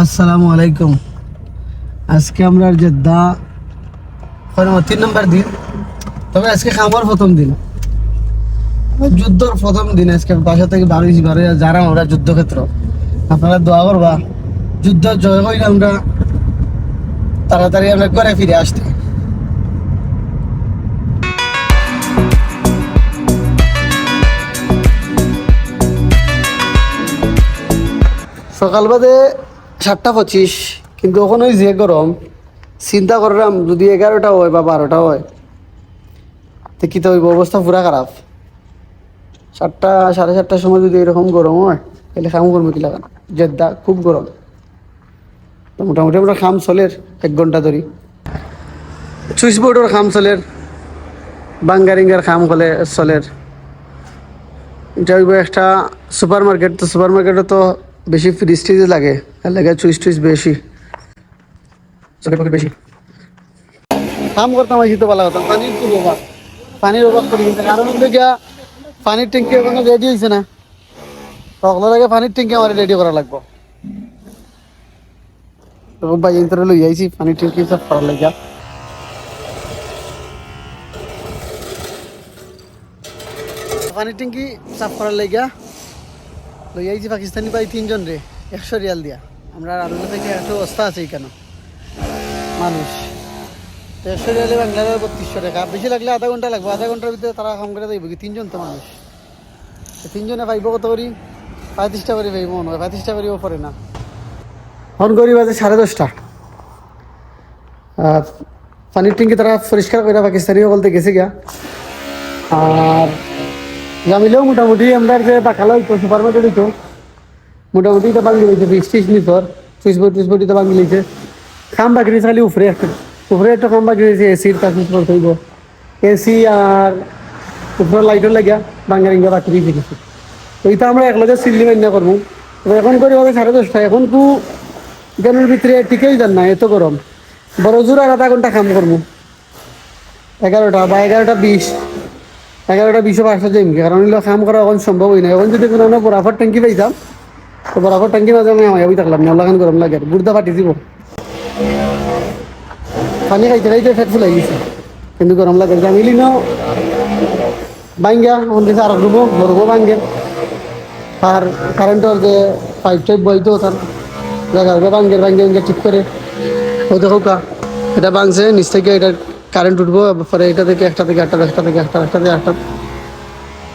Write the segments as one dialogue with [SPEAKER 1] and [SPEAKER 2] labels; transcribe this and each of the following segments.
[SPEAKER 1] আসসালামু আলাইকুম। আজকে আমরা জেদ্দা 3 নম্বর দিন, তবে আজকে খামার প্রথম দিন, যুদ্ধর প্রথম দিন। আজকে বাসা থেকে বাড়ি যারা আমরা যুদ্ধক্ষেত্র, আপনারা দোয়া করবা যুদ্ধ জয় হইলে আমরা তাড়াতাড়ি আমরা ঘরে ফিরে আসতে। সকাল বাদে 7:25, কিন্তু ওখানে ওই যে গরম, চিন্তা করলাম যদি 11টা হয় বা 12টা হয় তো কী তো হইব, অবস্থা পুরা খারাপ। 7টা 7:30টার সময় যদি এরকম গরম হয় তাহলে খাম করবো কি লাগানো, জেদ্দা খুব গরম। তো মোটামুটি আমরা খাম চলের 1 ঘন্টা ধরি, সুইচ বোর্ডের খাম চলের, বাঙ্গারিঙ্গার খাম হলে চলের। এটা হইব একটা সুপার মার্কেট, তো সুপার মার্কেটে তো বেশি ফ্রিজ ট্রিজ লাগে, তার লাগে চুইস টুইস বেশি, চকেট পকেট বেশি। কাম করতাম আসি তো ভালো হতাম, পানির খুব অভাব, পানির অভাব করি। কিন্তু কারণ হলো গিয়া পানির ট্যাঙ্কি এখনো রেডি হয়েছে না, তখন লাগে পানির ট্যাঙ্কি আমার রেডি করা লাগবো। তো ভাই ইন্তরে লই আইছি পানির ট্যাঙ্কি সব করার লাগিয়া। পানির ট্যাঙ্কি সাফ করার লাগিয়া লই আইছি পাকিস্তানি ভাই 3 জন রে, 100 রিয়াল দিয়া। আমরা আলু থেকে একটা অবস্থা আছে এখানে মানুষ, 100 রিয়ালে বাংলার 3200 টাকা, বেশি লাগলে আধা ঘন্টা লাগবে, আধা ঘন্টার ভিতরে তারা কাম করে দেবে কি। 3 জন তো মানুষ, 3 জনে পাইব কত করি, 35টা করে পাইব মনে হয়, 35টা করেও পড়ে না। ফোন করি বাজে 10:30। আর পানির ট্যাঙ্কি তারা পরিষ্কার করে পাকিস্তানি বলতে গেছে গিয়া। আর জামিলেও মোটামুটি আমরা যে বাকালা হইতো সুপার মার্কেট হইতো, মোটামুটি তো বাঙ্গি লইছে, বৃষ্টি নিতর সুইচ বোর্ড তো বাঙ্গি লইছে। খাম বাকি রয়েছে খালি উপরে একটা খাম বাকি রয়েছে, এসির কাজ করতে হইব, এসি আর উপরে লাইটের লাগিয়া বাঙ্গারিঙ্গা বাকি রয়েছে কিছু। তো এটা আমরা একলগে সিল্লি মান্যা করবো। তো এখন করি হবে 10:30, এখন তো গেমের ভিতরে টিকেই যান না, এত গরম। বড় জোর আর আধা ঘন্টা কাম করবো, 11টা বা 11:20, 11:20 আসা যাইম, কারণ হইলো কাম করা এখন সম্ভব হয় না। এখন যদি কোনো বরাফর ট্যাঙ্কি পাইতাম তো বরাফর ট্যাঙ্কি মাঝে আমি আমি থাকলাম না, লাগান গরম লাগে, বুড়দা ফাটি দিব, পানি খাইতে খাইতে ফেট ফুলাই গেছে, কিন্তু গরম লাগে। জামিলি ন বাঙ্গা আমাদের আর রুবো বরবো বাঙ্গে, আর কারেন্টের যে পাইপ টাইপ বইতো তার জায়গা বাঙ্গে ঠিক করে ও দেখো কা এটা বাংছে নিচ থেকে, এটা কারেন্ট উঠবো, পরে এটা থেকে একটা থেকে একটা থেকে একটা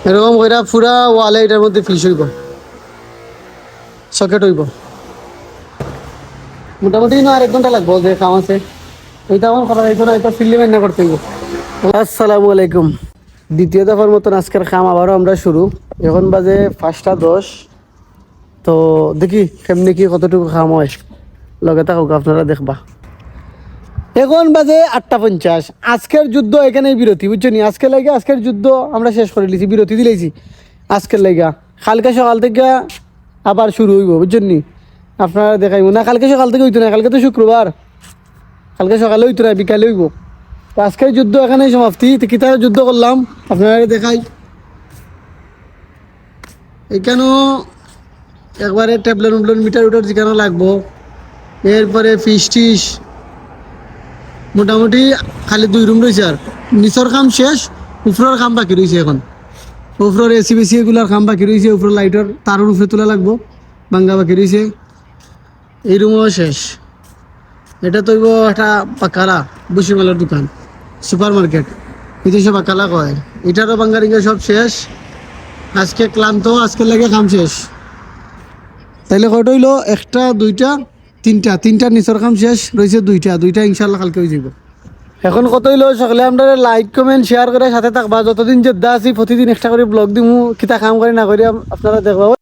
[SPEAKER 1] এরকম করে পুরা ওয়ালে এটার মধ্যে ফিস হইব, সকেট হইব। মোটামুটি না আর 1 ঘন্টা লাগবো, যে কাম আছে ওইটা আমার করা যাইতো না, এটা ফিল্লি রান্না করতে হইব। আসসালামু আলাইকুম। দ্বিতীয় দফার মতন আজকের খাম আবারও আমরা শুরু। এখন বাজে 5:10। তো দেখি কেমনি কি কতটুকু খাম হয়, লগে থাকুক আপনারা দেখবা। এখন বাজে 8:50। আজকের যুদ্ধ এখানেই বিরতি, বুঝছো নি? আজকের যুদ্ধ আমরা শেষ করে লিছি, বিরতি দিলেছি আজকের লাইগা। কালকে সকাল থেকে আবার শুরু হইব, বুঝছেন নি? আপনারা দেখাইব না, কালকে সকাল থেকে হইতো না, কালকে তো শুক্রবার, কালকে সকালে হইতো না, বিকালে হইব। তো আজকের যুদ্ধ এখানেই সমাপ্তি। কিতাবে যুদ্ধ করলাম আপনারা দেখাই। এখানেও একবারে ট্যাবলেট মিটার উটার যেখানে লাগবো, এরপরে ফিস টিস মোটামুটি খালি 2 রুম রয়েছে। আর নিচর কাম শেষ, উপরের কাম বাকি রয়েছে। এখন উপরের এসি বেসি এগুলার কাম বাকি রয়েছে, উপরের লাইটের তারের উপরে তোলা লাগবো, ভাঙ্গা বাকি রয়েছে। এই রুমও শেষ। এটা তো একটা পাকালা বসিমালার দোকান, সুপার মার্কেট, এটা সব পাকালা কয়। এটারও বাঙ্গারিঙ্গা সব শেষ। আজকে ক্লান্ত, আজকে লাগে কাম শেষ। তাইলে কয়টা হইলো? 1টা 2টা 3টা নিচর কাম শেষ রয়েছে, 2টা ইনশাল্লাহ কালকে হয়ে যাব। এখন কত হইলো? সকালে আমরা লাইক কমেন্ট শেয়ার করে সাথে থাকবা। যতদিন জেদ্দা আছি প্রতিদিন একটা করে ব্লগ দিমু, কিতা কাম করে না করে আপনারা দেখবা।